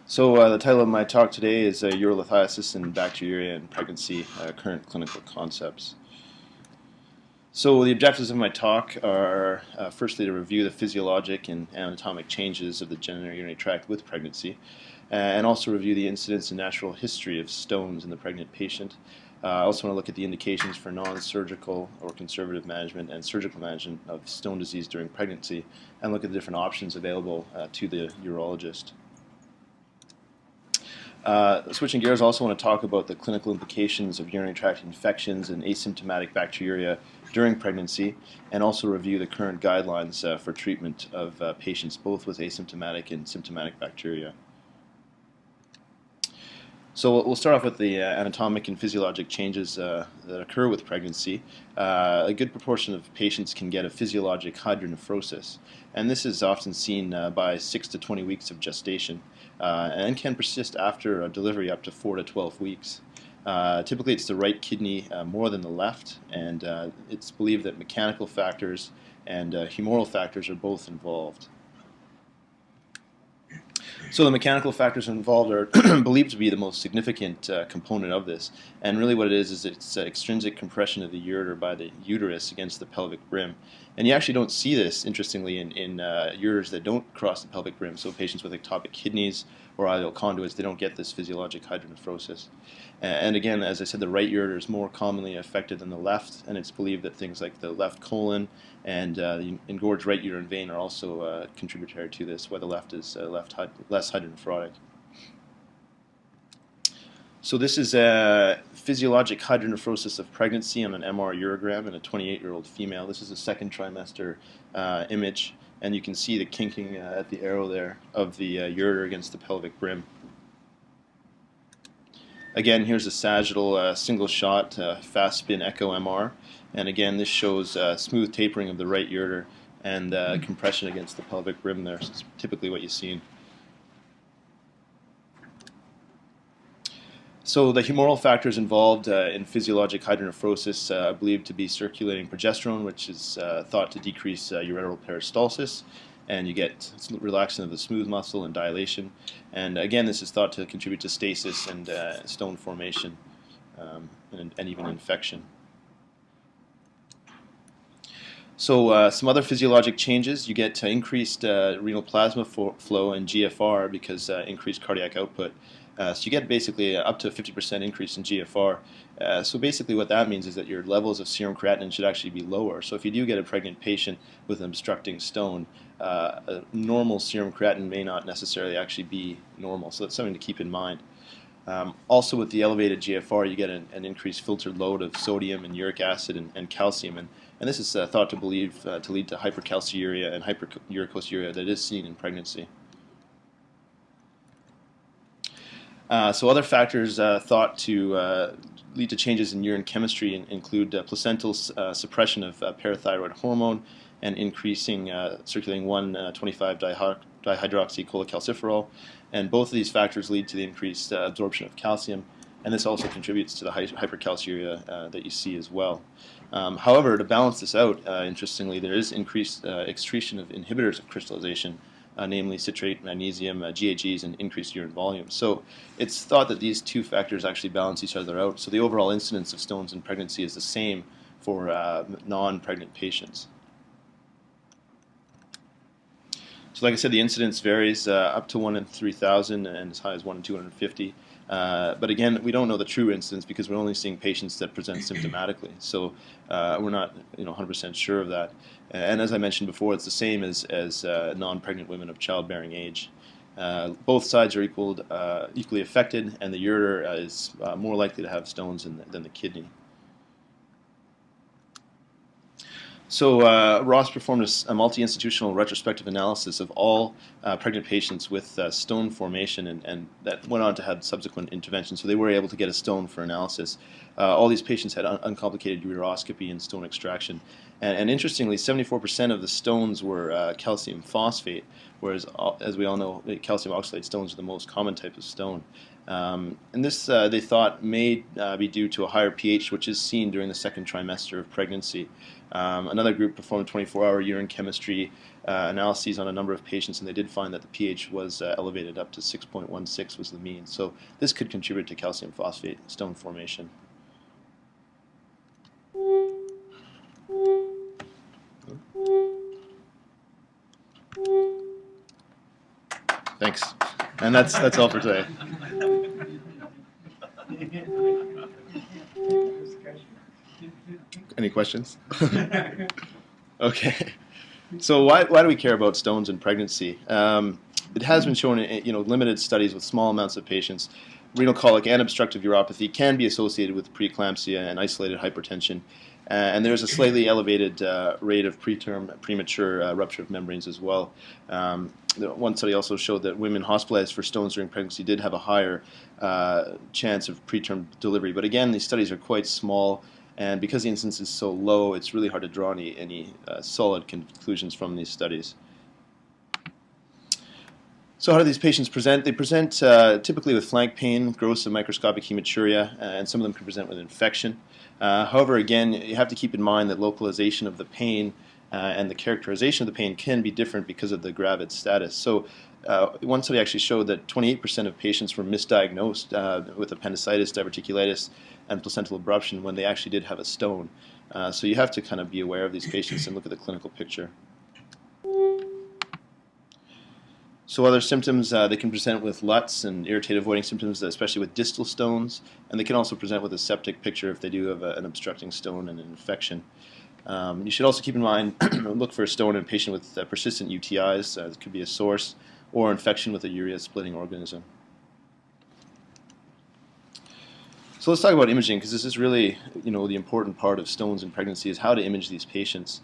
The title of my talk today is Urolithiasis and Bacteriuria in Pregnancy, Current Clinical Concepts. So the objectives of my talk are firstly to review the physiologic and anatomic changes of the genitourinary tract with pregnancy, and also review the incidence and natural history of stones in the pregnant patient. I also want to look at the indications for non-surgical or conservative management and surgical management of stone disease during pregnancy, and look at the different options available to the urologist. Switching gears, I also want to talk about the clinical implications of urinary tract infections and asymptomatic bacteriuria during pregnancy, and also review the current guidelines for treatment of patients both with asymptomatic and symptomatic bacteria. So we'll start off with the anatomic and physiologic changes that occur with pregnancy. A good proportion of patients can get a physiologic hydronephrosis, and this is often seen by 6 to 20 weeks of gestation, and can persist after delivery up to 4 to 12 weeks. Typically it's the right kidney more than the left, and it's believed that mechanical factors and humoral factors are both involved. So the mechanical factors involved are believed to be the most significant component of this, and really what it is it's extrinsic compression of the ureter by the uterus against the pelvic brim. And you actually don't see this, interestingly, in ureters that don't cross the pelvic brim. So patients with ectopic kidneys or ileal conduits, they don't get this physiologic hydronephrosis. And again, as I said, the right ureter is more commonly affected than the left, and it's believed that things like the left colon and the engorged right uterine vein are also contributory to this, where the left is less hydronephrotic. So this is a physiologic hydronephrosis of pregnancy on an MR urogram in a 28-year-old female. This is a second trimester image, and you can see the kinking at the arrow there of the ureter against the pelvic brim. Again, here's a sagittal single shot fast spin echo MR, and again this shows smooth tapering of the right ureter and compression against the pelvic brim there. So it's typically what you see. So the humoral factors involved in physiologic hydronephrosis are believed to be circulating progesterone, which is thought to decrease ureteral peristalsis, and you get relaxation of the smooth muscle and dilation. And again, this is thought to contribute to stasis and stone formation and even infection. So some other physiologic changes, you get increased renal plasma flow and GFR because increased cardiac output. So you get basically up to a 50% increase in GFR. So basically what that means is that your levels of serum creatinine should actually be lower. So if you do get a pregnant patient with an obstructing stone, a normal serum creatinine may not necessarily actually be normal. So that's something to keep in mind. Also with the elevated GFR, you get an increased filtered load of sodium and uric acid and calcium. And this is thought to lead to hypercalciuria and hyperuricosiuria that is seen in pregnancy. So other factors thought to lead to changes in urine chemistry include placental suppression of parathyroid hormone and increasing circulating 1,25-dihydroxycholecalciferol, and both of these factors lead to the increased absorption of calcium, and this also contributes to the hypercalciuria that you see as well. However, to balance this out, interestingly, there is increased excretion of inhibitors of crystallization, namely citrate, magnesium, GAGs, and increased urine volume. So it's thought that these two factors actually balance each other out. So the overall incidence of stones in pregnancy is the same for non-pregnant patients. So like I said, the incidence varies up to 1 in 3,000 and as high as 1 in 250. But again, we don't know the true incidence because we're only seeing patients that present symptomatically. So we're not 100% sure of that. And as I mentioned before, it's the same as non-pregnant women of childbearing age. Both sides are equally affected, and the ureter is more likely to have stones than the kidney. So Ross performed a multi-institutional retrospective analysis of all pregnant patients with stone formation, and that went on to have subsequent intervention. So they were able to get a stone for analysis. All these patients had uncomplicated ureteroscopy and stone extraction. And interestingly, 74% of the stones were calcium phosphate, whereas, as we all know, calcium oxalate stones are the most common type of stone. And this, they thought, may be due to a higher pH, which is seen during the second trimester of pregnancy. Another group performed 24-hour urine chemistry analyses on a number of patients, and they did find that the pH was elevated up to 6.16 was the mean. So this could contribute to calcium phosphate stone formation. Thanks. And that's all for today. Any questions? Okay. So why do we care about stones in pregnancy? It has been shown in limited studies with small amounts of patients, renal colic and obstructive uropathy can be associated with preeclampsia and isolated hypertension. And there's a slightly elevated rate of preterm premature rupture of membranes as well. One study also showed that women hospitalized for stones during pregnancy did have a higher chance of preterm delivery. But again, these studies are quite small, and because the incidence is so low, it's really hard to draw any solid conclusions from these studies. So how do these patients present? They present typically with flank pain, gross and microscopic hematuria, and some of them can present with infection. However, again, you have to keep in mind that localization of the pain and the characterization of the pain can be different because of the gravid status. So one study actually showed that 28% of patients were misdiagnosed with appendicitis, diverticulitis, and placental abruption when they actually did have a stone. So you have to kind of be aware of these patients and look at the clinical picture. So other symptoms, they can present with LUTs and irritative voiding symptoms, especially with distal stones, and they can also present with a septic picture if they do have an obstructing stone and an infection. You should also keep in mind, look for a stone in a patient with persistent UTIs. It could be a source or infection with a urea-splitting organism. So let's talk about imaging, because this is really, the important part of stones in pregnancy is how to image these patients,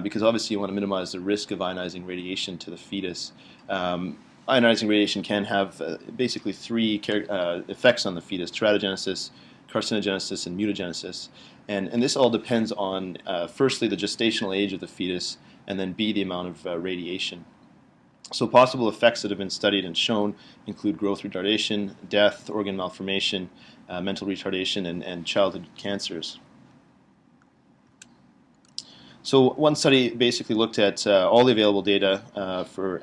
because obviously you want to minimize the risk of ionizing radiation to the fetus. Ionizing radiation can have basically three effects on the fetus: teratogenesis, carcinogenesis, and mutagenesis. And this all depends on, firstly, the gestational age of the fetus, and then B, the amount of radiation. So possible effects that have been studied and shown include growth retardation, death, organ malformation, mental retardation, and childhood cancers. So one study basically looked at all the available data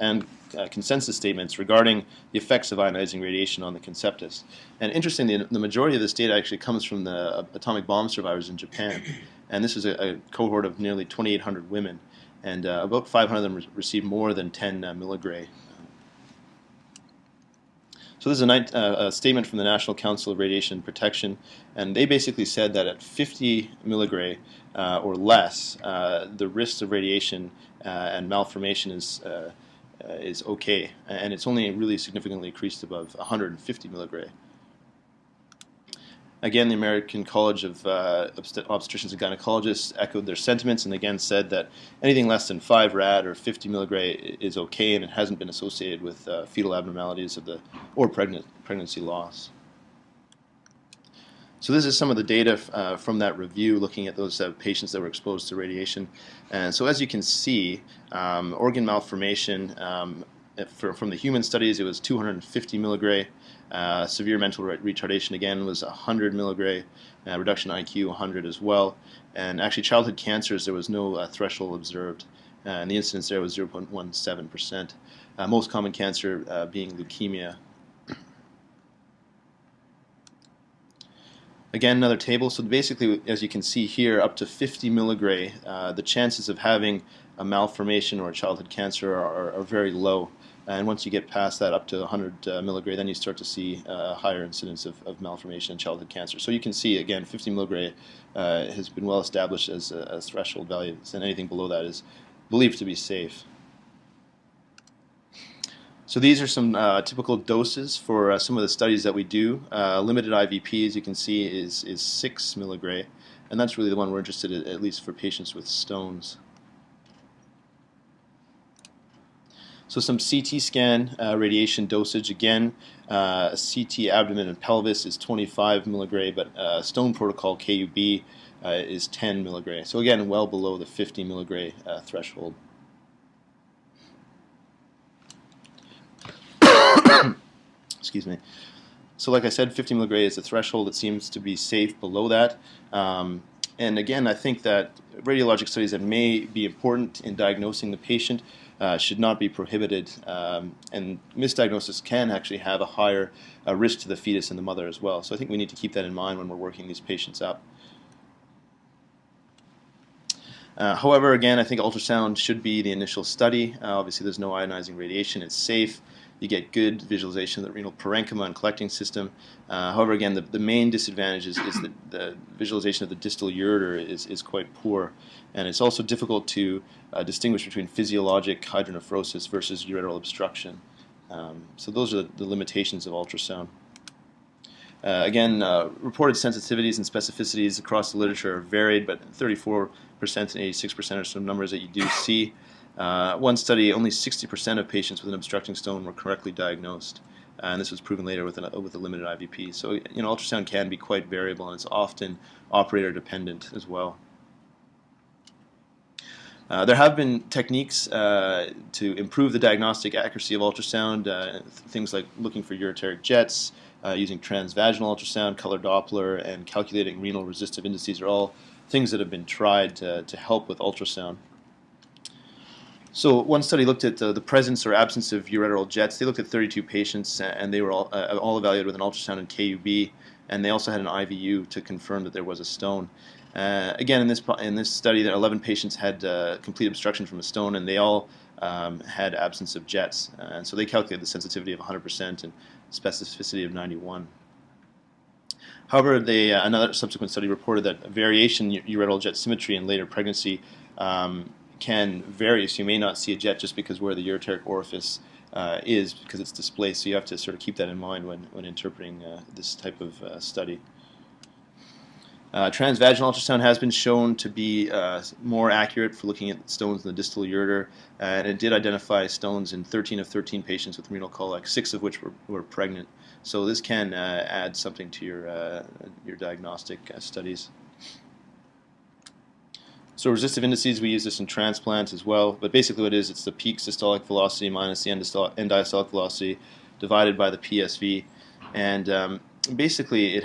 and consensus statements regarding the effects of ionizing radiation on the conceptus. And interestingly, the majority of this data actually comes from the atomic bomb survivors in Japan. And this is a cohort of nearly 2,800 women. And about 500 of them received more than 10 milligray. So this is a statement from the National Council of Radiation Protection, and they basically said that at 50 milligray or less, the risks of radiation and malformation is okay, and it's only really significantly increased above 150 milligray. Again, the American College of Obstetricians and Gynecologists echoed their sentiments and again said that anything less than 5 rad or 50 milligray is okay, and it hasn't been associated with fetal abnormalities or pregnancy loss. So this is some of the data from that review looking at those patients that were exposed to radiation. And so as you can see, organ malformation, from the human studies, it was 250 milligray. Severe mental retardation, again, was 100 milligray. Reduction in IQ, 100 as well. And actually, childhood cancers, there was no threshold observed. And the incidence there was 0.17%. Most common cancer being leukemia. Again, another table. So basically, as you can see here, up to 50 milligray, the chances of having a malformation or a childhood cancer are very low. And once you get past that, up to 100 milligray, then you start to see a higher incidence of malformation and childhood cancer. So you can see, again, 50 milligray has been well established as a threshold value, and anything below that is believed to be safe. So these are some typical doses for some of the studies that we do. Limited IVP, as you can see, is 6 milligray, and that's really the one we're interested in, at least for patients with stones. So some CT scan radiation dosage, again, CT abdomen and pelvis is 25 milligray, but stone protocol KUB is 10 milligray. So again, well below the 50 milligray threshold. Excuse me. So like I said, 50 milligray is the threshold. It seems to be safe below that. And again, I think that radiologic studies that may be important in diagnosing the patient should not be prohibited, and misdiagnosis can actually have a higher risk to the fetus and the mother as well. So I think we need to keep that in mind when we're working these patients up. However, again, I think ultrasound should be the initial study. Obviously, there's no ionizing radiation. It's safe. You get good visualization of the renal parenchyma and collecting system. However, again, the main disadvantage is that the visualization of the distal ureter is quite poor. And it's also difficult to distinguish between physiologic hydronephrosis versus ureteral obstruction. So those are the limitations of ultrasound. Again, reported sensitivities and specificities across the literature are varied, but 34% and 86% are some numbers that you do see. One study, only 60% of patients with an obstructing stone were correctly diagnosed, and this was proven later with a limited IVP. So, ultrasound can be quite variable, and it's often operator dependent as well. There have been techniques to improve the diagnostic accuracy of ultrasound, things like looking for ureteric jets, using transvaginal ultrasound, color Doppler, and calculating renal resistive indices are all things that have been tried to help with ultrasound. So one study looked at the presence or absence of ureteral jets. They looked at 32 patients, and they were all evaluated with an ultrasound and KUB, and they also had an IVU to confirm that there was a stone. Again, in this study, 11 patients had complete obstruction from a stone, and they all had absence of jets. And so they calculated the sensitivity of 100% and specificity of 91. However, another subsequent study reported that variation in ureteral jet symmetry in later pregnancy can vary, so you may not see a jet just because where the ureteric orifice is, because it's displaced. So you have to sort of keep that in mind when interpreting this type of study. Transvaginal ultrasound has been shown to be more accurate for looking at stones in the distal ureter, and it did identify stones in 13 of 13 patients with renal colic, 6 of which were pregnant. So this can add something to your diagnostic studies. So resistive indices, we use this in transplant as well, but basically what it is, it's the peak systolic velocity minus the end diastolic velocity divided by the PSV, and basically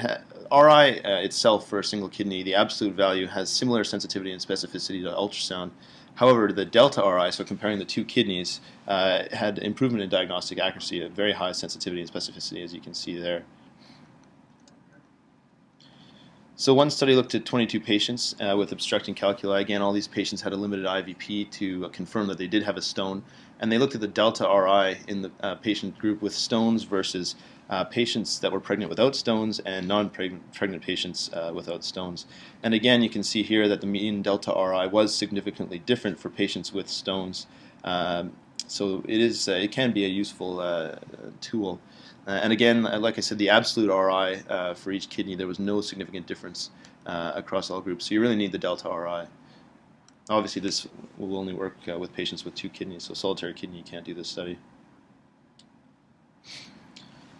RI itself for a single kidney, the absolute value has similar sensitivity and specificity to ultrasound. However, the delta RI, so comparing the two kidneys, had improvement in diagnostic accuracy, a very high sensitivity and specificity, as you can see there. So one study looked at 22 patients with obstructing calculi. Again, all these patients had a limited IVP to confirm that they did have a stone, and they looked at the delta RI in the patient group with stones versus patients that were pregnant without stones and non-pregnant patients without stones. And again, you can see here that the mean delta RI was significantly different for patients with stones. So it can be a useful tool. And again, like I said, the absolute RI for each kidney, there was no significant difference across all groups. So you really need the delta RI. Obviously, this will only work with patients with 2 kidneys. So solitary kidney, you can't do this study.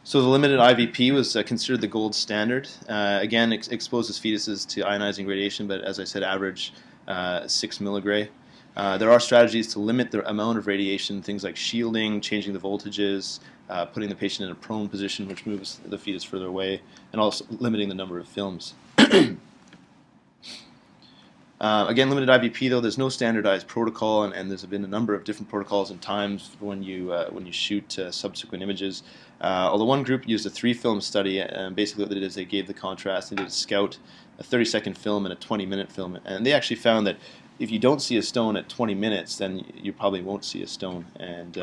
So the limited IVP was considered the gold standard. Again, exposes fetuses to ionizing radiation, but as I said, average 6 milligray. There are strategies to limit the amount of radiation, things like shielding, changing the voltages, putting the patient in a prone position, which moves the fetus further away, and also limiting the number of films. Again, limited IVP, though, there's no standardized protocol, and there's been a number of different protocols and times when you shoot subsequent images. Although one group used a 3-film study, and basically what they did is they gave the contrast. They did a scout, a 30-second film, and a 20-minute film, and they actually found that if you don't see a stone at 20 minutes, then you probably won't see a stone. And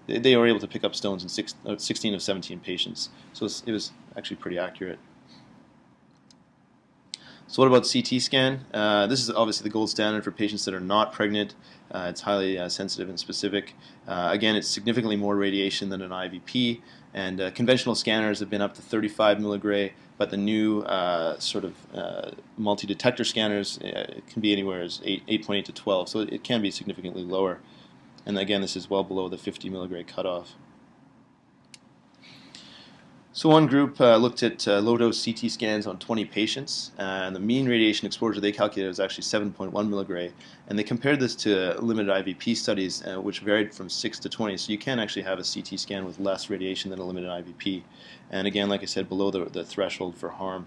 they were able to pick up stones in 16 of 17 patients. So it was actually pretty accurate. So what about CT scan? This is obviously the gold standard for patients that are not pregnant. It's highly sensitive and specific. Again, it's significantly more radiation than an IVP, and conventional scanners have been up to 35 milligray, but the new multi-detector scanners can be anywhere as 8.8 to 12, so it can be significantly lower. And again, this is well below the 50 milligray cutoff. So one group looked at low-dose CT scans on 20 patients, and the mean radiation exposure they calculated was actually 7.1 milligray, and they compared this to limited IVP studies, which varied from 6 to 20, so you can actually have a CT scan with less radiation than a limited IVP, and again, like I said, below the threshold for harm.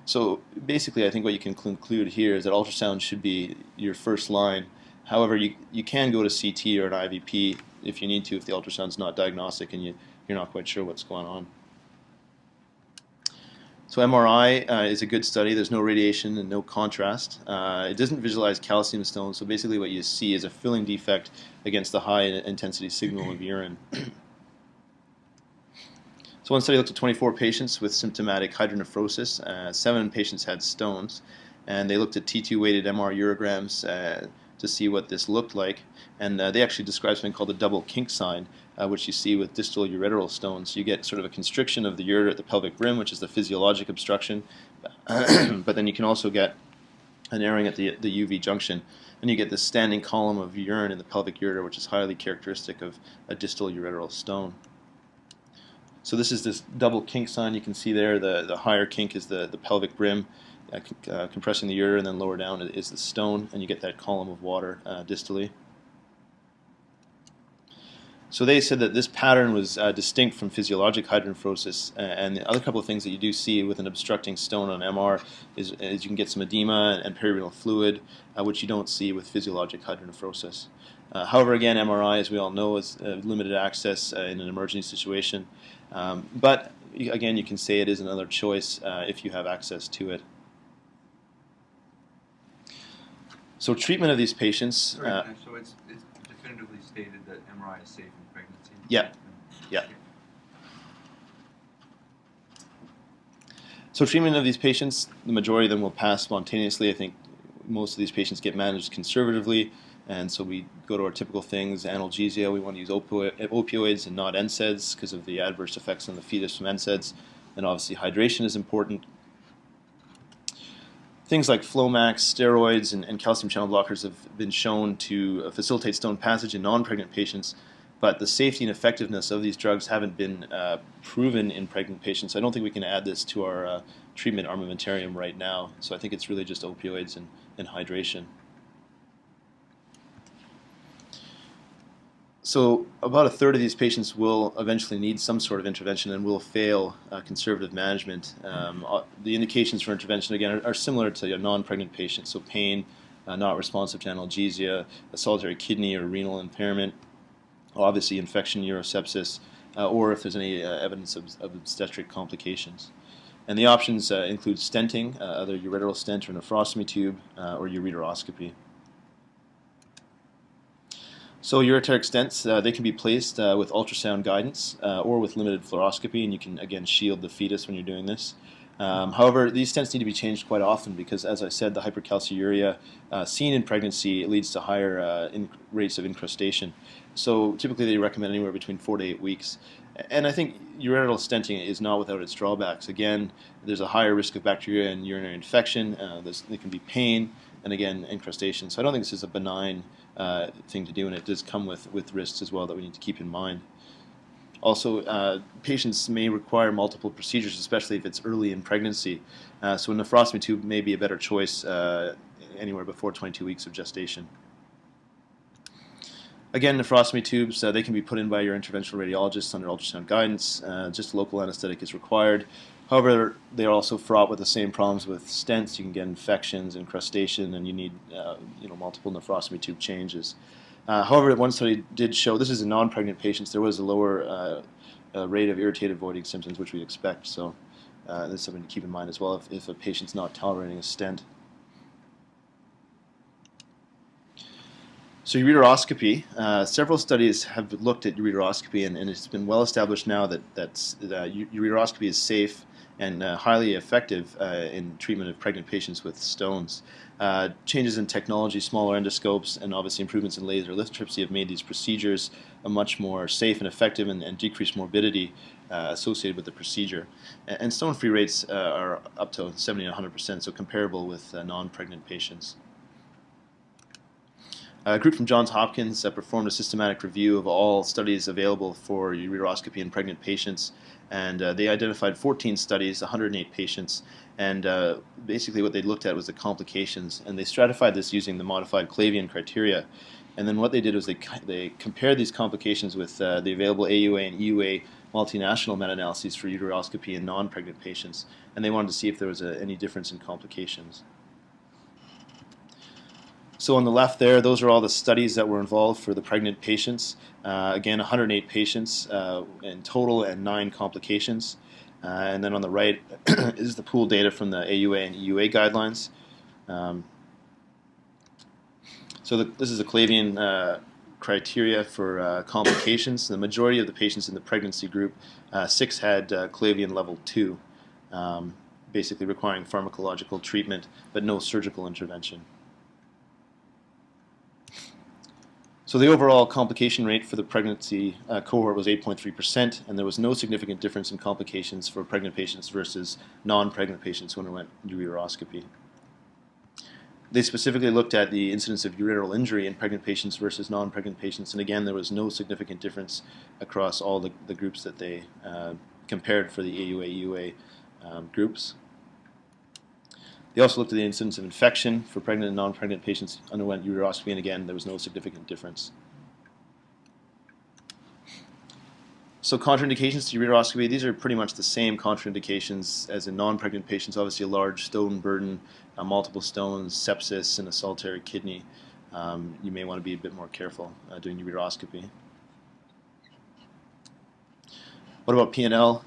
So basically, I think what you can conclude here is that ultrasound should be your first line, However, you can go to CT or an IVP if you need to, if the ultrasound's not diagnostic and you're not quite sure what's going on. So MRI is a good study. There's no radiation and no contrast. It doesn't visualize calcium stones, so basically what you see is a filling defect against the high intensity signal of urine. So one study looked at 24 patients with symptomatic hydronephrosis. 7 patients had stones, and they looked at T2 weighted MR urograms to see what this looked like. And they actually described something called the double kink sign, which you see with distal ureteral stones. You get sort of a constriction of the ureter at the pelvic rim, which is the physiologic obstruction, but then you can also get a narrowing at the UV junction, and you get this standing column of urine in the pelvic ureter, which is highly characteristic of a distal ureteral stone. So this is this double kink sign. You can see there the higher kink is the pelvic rim compressing the ureter, and then lower down is the stone, and you get that column of water distally. So they said that this pattern was distinct from physiologic hydronephrosis, and the other couple of things that you do see with an obstructing stone on MR is you can get some edema and perirenal fluid, which you don't see with physiologic hydronephrosis. However, again, MRI, as we all know, is limited access in an emergency situation, but again, you can say it is another choice if you have access to it. So treatment of these patients... so it's definitively stated that MRI is safe in pregnancy? Yeah. Yeah. So treatment of these patients, the majority of them will pass spontaneously. I think most of these patients get managed conservatively, and so we go to our typical things: analgesia. We want to use opioids and not NSAIDs because of the adverse effects on the fetus from NSAIDs, and obviously hydration is important. Things like Flomax, steroids, and calcium channel blockers have been shown to facilitate stone passage in non-pregnant patients, but the safety and effectiveness of these drugs haven't been proven in pregnant patients. So I don't think we can add this to our treatment armamentarium right now. So I think it's really just opioids and hydration. So about a third of these patients will eventually need some sort of intervention and will fail conservative management. The indications for intervention, again, are similar to a non-pregnant patient, so pain, not responsive to analgesia, a solitary kidney or renal impairment, obviously infection, urosepsis, or if there's any evidence of obstetric complications. And the options include stenting, either ureteral stent or nephrostomy tube, or ureteroscopy. So ureteric stents, they can be placed with ultrasound guidance or with limited fluoroscopy, and you can, again, shield the fetus when you're doing this. However, these stents need to be changed quite often because, as I said, the hypercalciuria seen in pregnancy leads to higher rates of incrustation. So typically they recommend anywhere between 4 to 8 weeks. And I think ureteral stenting is not without its drawbacks. Again, there's a higher risk of bacteria and urinary infection. There can be pain and, again, incrustation. So I don't think this is a benign thing to do, and it does come with risks as well that we need to keep in mind. Also, patients may require multiple procedures, especially if it's early in pregnancy. So a nephrostomy tube may be a better choice anywhere before 22 weeks of gestation. Again, nephrostomy tubes, they can be put in by your interventional radiologist under ultrasound guidance. Just local anesthetic is required. However, they are also fraught with the same problems with stents. You can get infections, incrustation, and you need multiple nephrostomy tube changes. However, one study did show, this is in non-pregnant patients, there was a lower rate of irritative voiding symptoms, which we expect. So that's something to keep in mind as well if a patient's not tolerating a stent. So ureteroscopy, several studies have looked at ureteroscopy, and it's been well established now that ureteroscopy is safe and highly effective in treatment of pregnant patients with stones. Changes in technology, smaller endoscopes, and obviously improvements in laser lithotripsy have made these procedures much more safe and effective and decreased morbidity associated with the procedure. And stone-free rates are up to 70 and 100%, so comparable with non-pregnant patients. A group from Johns Hopkins performed a systematic review of all studies available for ureteroscopy in pregnant patients, and they identified 14 studies, 108 patients, and basically what they looked at was the complications, and they stratified this using the modified Clavian criteria. And then what they did was they compared these complications with the available AUA and EUA multinational meta-analyses for ureteroscopy in non-pregnant patients, and they wanted to see if there was any difference in complications. So on the left there, those are all the studies that were involved for the pregnant patients. Again, 108 patients in total and 9 complications. And then on the right is the pooled data from the AUA and EUA guidelines. This is a Clavian criteria for complications. The majority of the patients in the pregnancy group, 6 had Clavian level 2, basically requiring pharmacological treatment but no surgical intervention. So the overall complication rate for the pregnancy cohort was 8.3%, and there was no significant difference in complications for pregnant patients versus non-pregnant patients who underwent uroscopy. They specifically looked at the incidence of ureteral injury in pregnant patients versus non-pregnant patients, and again, there was no significant difference across all the groups that they compared for the AUA, EUA groups. They also looked at the incidence of infection for pregnant and non-pregnant patients who underwent uroscopy, and again, there was no significant difference. So contraindications to uroscopy, these are pretty much the same contraindications as in non-pregnant patients. Obviously a large stone burden, multiple stones, sepsis, and a solitary kidney. You may want to be a bit more careful doing uroscopy. What about P&L?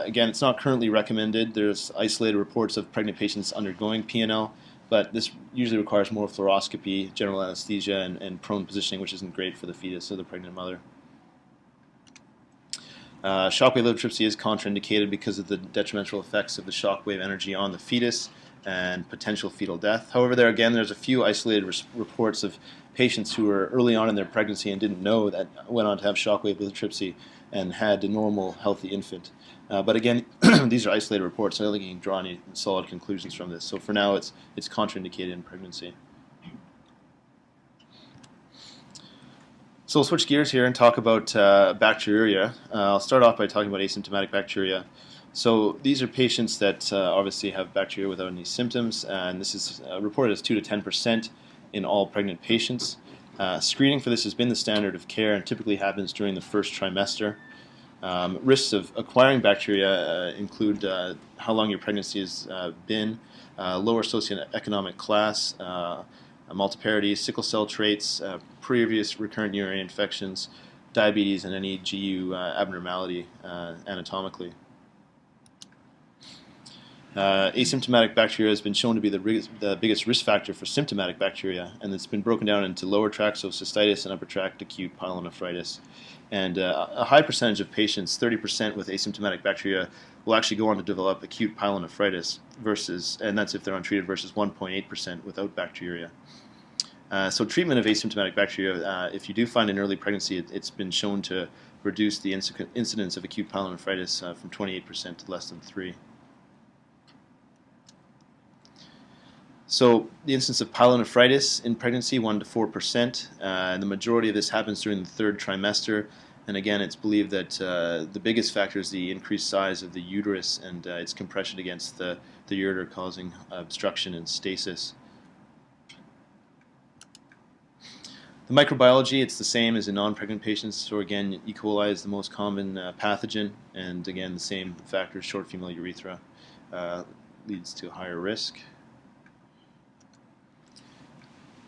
Again, it's not currently recommended. There's isolated reports of pregnant patients undergoing P&L, but this usually requires more fluoroscopy, general anesthesia, and prone positioning, which isn't great for the fetus or the pregnant mother. Shockwave lithotripsy is contraindicated because of the detrimental effects of the shockwave energy on the fetus and potential fetal death. However, there's a few isolated reports of patients who were early on in their pregnancy and didn't know that went on to have shockwave lithotripsy and had a normal, healthy infant. But again, these are isolated reports, so I don't think you can draw any solid conclusions from this. So for now, it's contraindicated in pregnancy. So we'll switch gears here and talk about bacteriuria. I'll start off by talking about asymptomatic bacteriuria. So these are patients that obviously have bacteria without any symptoms, and this is reported as 2 to 10% in all pregnant patients. Screening for this has been the standard of care and typically happens during the first trimester. Risks of acquiring bacteria include how long your pregnancy has been, lower socioeconomic class, multiparity, sickle cell traits, previous recurrent urinary infections, diabetes, and any GU abnormality anatomically. Asymptomatic bacteria has been shown to be the biggest risk factor for symptomatic bacteria, and it's been broken down into lower tract, so cystitis, and upper tract acute pyelonephritis. And a high percentage of patients, 30% with asymptomatic bacteria, will actually go on to develop acute pyelonephritis, and that's if they're untreated, versus 1.8% without bacteria. So treatment of asymptomatic bacteria, if you do find an early pregnancy, it's been shown to reduce the incidence of acute pyelonephritis from 28% to less than 3%. So the incidence of pyelonephritis in pregnancy, 1 to 4%, and the majority of this happens during the 3rd trimester. And again, it's believed that the biggest factor is the increased size of the uterus and its compression against the ureter, causing obstruction and stasis. The microbiology, it's the same as in non-pregnant patients. So again, E. coli is the most common pathogen, and again, the same factors, short female urethra, leads to higher risk.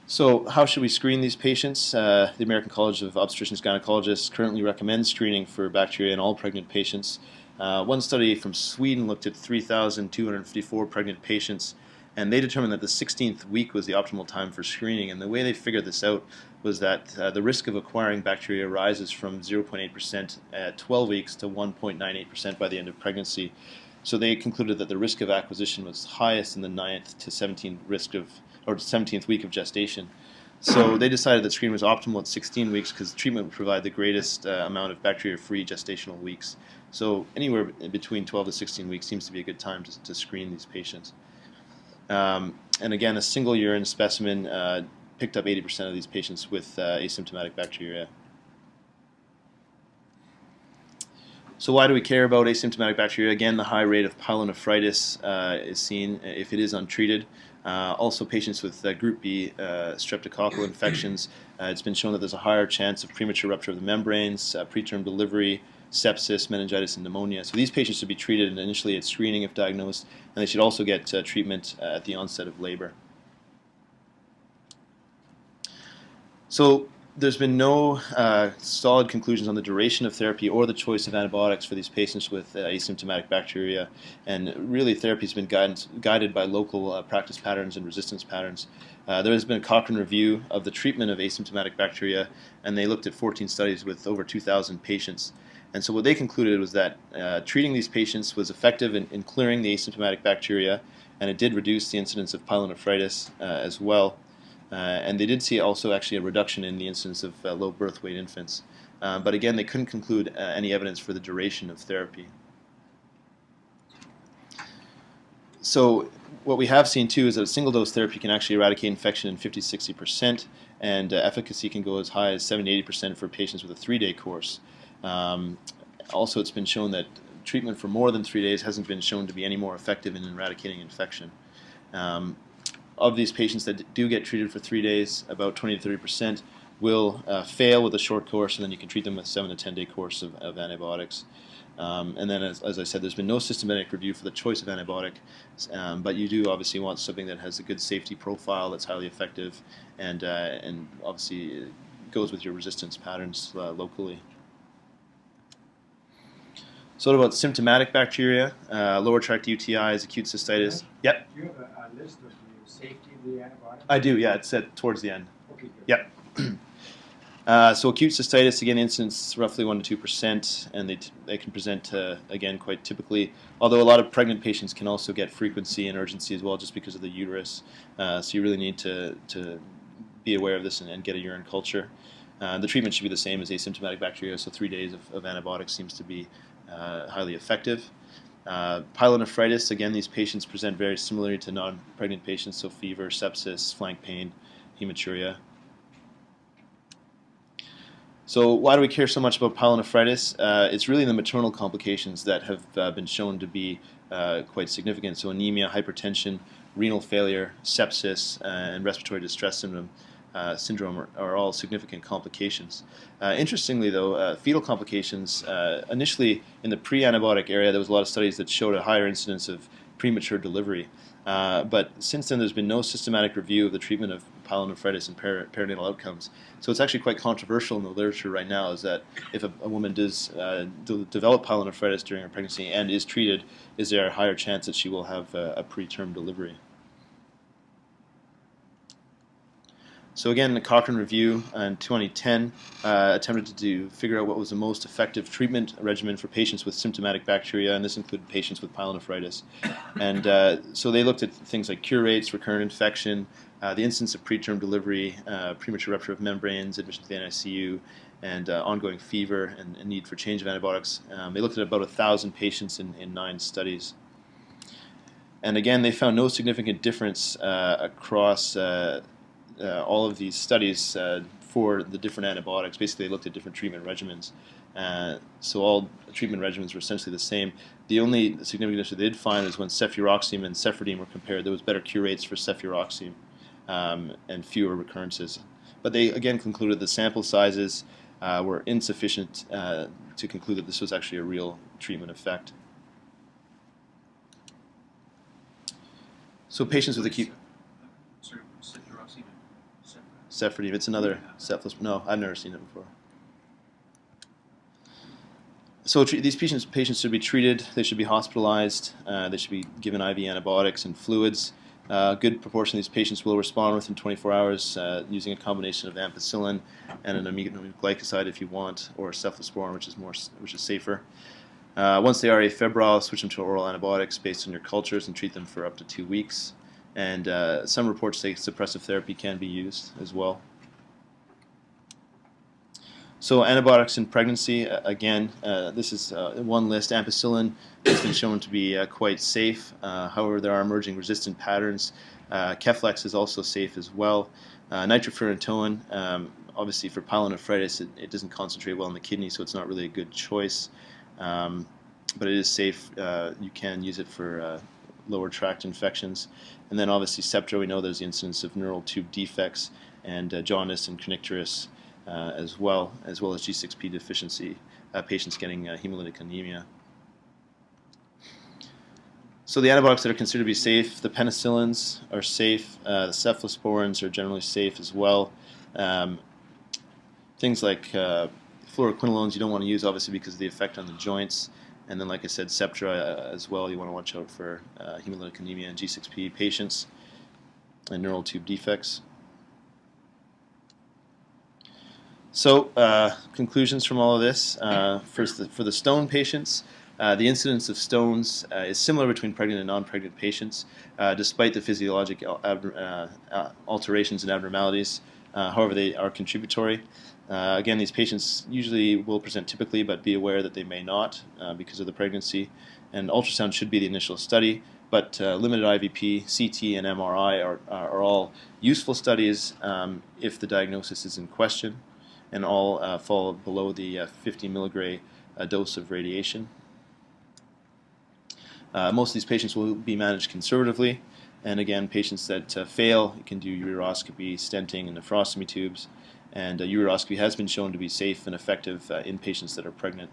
So how should we screen these patients? The American College of Obstetricians and Gynecologists currently recommends screening for bacteria in all pregnant patients. One study from Sweden looked at 3,254 pregnant patients, and they determined that the 16th week was the optimal time for screening. And the way they figured this out was that the risk of acquiring bacteria rises from 0.8% at 12 weeks to 1.98% by the end of pregnancy. So they concluded that the risk of acquisition was highest in the 9th to 17th week of gestation. So they decided that screening was optimal at 16 weeks because treatment would provide the greatest amount of bacteria-free gestational weeks. So anywhere between 12 to 16 weeks seems to be a good time to screen these patients. And again, a single urine specimen picked up 80% of these patients with asymptomatic bacteria. So why do we care about asymptomatic bacteria? Again, the high rate of pyelonephritis is seen if it is untreated. Also, patients with group B streptococcal infections, it's been shown that there's a higher chance of premature rupture of the membranes, preterm delivery, sepsis, meningitis, and pneumonia. So these patients should be treated initially at screening if diagnosed, and they should also get treatment at the onset of labor. So there's been no solid conclusions on the duration of therapy or the choice of antibiotics for these patients with asymptomatic bacteria, and really therapy has been guided by local practice patterns and resistance patterns. There has been a Cochrane review of the treatment of asymptomatic bacteria, and they looked at 14 studies with over 2,000 patients. And so what they concluded was that treating these patients was effective in clearing the asymptomatic bacteria, and it did reduce the incidence of pyelonephritis as well. And they did see also actually a reduction in the incidence of low birth weight infants. But again, they couldn't conclude any evidence for the duration of therapy. So what we have seen too is that a single dose therapy can actually eradicate infection in 50-60%, and efficacy can go as high as 70-80% for patients with a 3-day course. Also, it's been shown that treatment for more than 3 days hasn't been shown to be any more effective in eradicating infection. Of these patients that do get treated for 3 days, about 20-30% will fail with a short course, and then you can treat them with a 7 to 10-day course of antibiotics. And then, as I said, there's been no systematic review for the choice of antibiotic, but you do obviously want something that has a good safety profile, that's highly effective, and obviously goes with your resistance patterns locally. So what about symptomatic bacteria, lower tract UTIs, acute cystitis? Yep. Do you have a list of the safety of the antibiotics? I do, yeah. It's towards the end. Okay, good. Yep. So acute cystitis, again, incidence roughly 1-2%, and they can present, again, quite typically, although a lot of pregnant patients can also get frequency and urgency as well just because of the uterus. So you really need to be aware of this and get a urine culture. The treatment should be the same as asymptomatic bacteria, so 3 days of antibiotics seems to be highly effective. Pyelonephritis, again, these patients present very similarly to non-pregnant patients, so fever, sepsis, flank pain, hematuria. So why do we care so much about pyelonephritis? It's really the maternal complications that have been shown to be quite significant. So anemia, hypertension, renal failure, sepsis, and respiratory distress syndrome are all significant complications. Interestingly, though, fetal complications, initially in the pre-antibiotic area, there was a lot of studies that showed a higher incidence of premature delivery. But since then, there's been no systematic review of the treatment of pyelonephritis and perinatal outcomes. So it's actually quite controversial in the literature right now, is that if a woman does develop pyelonephritis during her pregnancy and is treated, is there a higher chance that she will have a preterm delivery? So again, the Cochrane review in 2010 attempted to figure out what was the most effective treatment regimen for patients with symptomatic bacteria, and this included patients with pyelonephritis. And so they looked at things like cure rates, recurrent infection, the incidence of preterm delivery, premature rupture of membranes, admission to the NICU, and ongoing fever and need for change of antibiotics. They looked at about 1,000 patients in 9 studies. And again, they found no significant difference across all of these studies for the different antibiotics. Basically, they looked at different treatment regimens. So all treatment regimens were essentially the same. The only significant difference they did find is when cefuroxime and cephrodime were compared, there was better cure rates for cefuroxime and fewer recurrences. But they again concluded the sample sizes were insufficient to conclude that this was actually a real treatment effect. So patients with acute cephrodime, it's another cephalosporin. No, I've never seen it before. So these patients should be treated. They should be hospitalized. They should be given IV antibiotics and fluids. A good proportion of these patients will respond within 24 hours using a combination of ampicillin and an aminoglycoside if you want, or cephalosporin, which is safer. Once they are afebrile, switch them to oral antibiotics based on your cultures and treat them for up to 2 weeks. And some reports say suppressive therapy can be used as well. So antibiotics in pregnancy, again, this is one list. Ampicillin has been shown to be quite safe. However, there are emerging resistant patterns. Keflex is also safe as well. Nitrofurantoin, obviously for pyelonephritis, it doesn't concentrate well in the kidney, so it's not really a good choice. But it is safe. You can use it for lower tract infections. And then obviously Septra, we know there's the incidence of neural tube defects and jaundice and kernicterus as well as G6P deficiency, patients getting hemolytic anemia. So the antibiotics that are considered to be safe, the penicillins are safe, the cephalosporins are generally safe as well. Things like fluoroquinolones you don't want to use, obviously, because of the effect on the joints. And then, like I said, Septra as well. You want to watch out for hemolytic anemia in G6P patients and neural tube defects. So, conclusions from all of this. First, for the stone patients, the incidence of stones is similar between pregnant and non-pregnant patients, despite the physiologic alterations and abnormalities. However, they are contributory. Again, these patients usually will present typically, but be aware that they may not because of the pregnancy. And ultrasound should be the initial study, but limited IVP, CT, and MRI are all useful studies if the diagnosis is in question, and all fall below the 50 milligray dose of radiation. Most of these patients will be managed conservatively, and again, patients that fail, you can do uroscopy, stenting, and nephrostomy tubes, and uroscopy has been shown to be safe and effective in patients that are pregnant.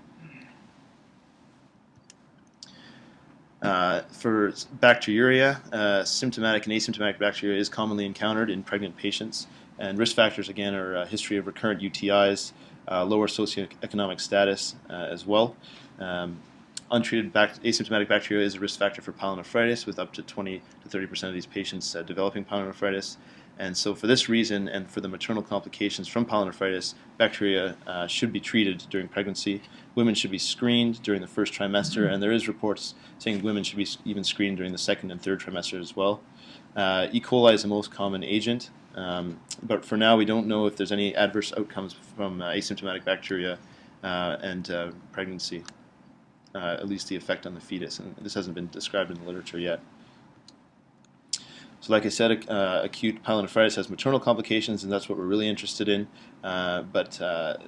For bacteriuria, symptomatic and asymptomatic bacteriuria is commonly encountered in pregnant patients, and risk factors again are a history of recurrent UTIs, lower socioeconomic status as well. Untreated asymptomatic bacteria is a risk factor for pyelonephritis, with up to 20 to 30% of these patients developing pyelonephritis. And so for this reason, and for the maternal complications from pyelonephritis, bacteria should be treated during pregnancy. Women should be screened during the first trimester, and there is reports saying women should be even screened during the second and third trimester as well. E. coli is the most common agent, but for now we don't know if there's any adverse outcomes from asymptomatic bacteria and pregnancy. At least the effect on the fetus, and this hasn't been described in the literature yet. So like I said, acute pyelonephritis has maternal complications, and that's what we're really interested in, but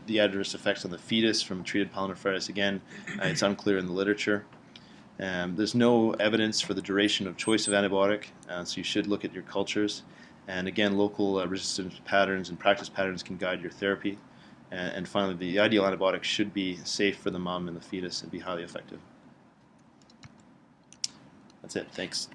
the adverse effects on the fetus from treated pyelonephritis, again, it's unclear in the literature. There's no evidence for the duration of choice of antibiotic, so you should look at your cultures, and again, local resistance patterns and practice patterns can guide your therapy. And finally, the ideal antibiotic should be safe for the mom and the fetus and be highly effective. That's it. Thanks.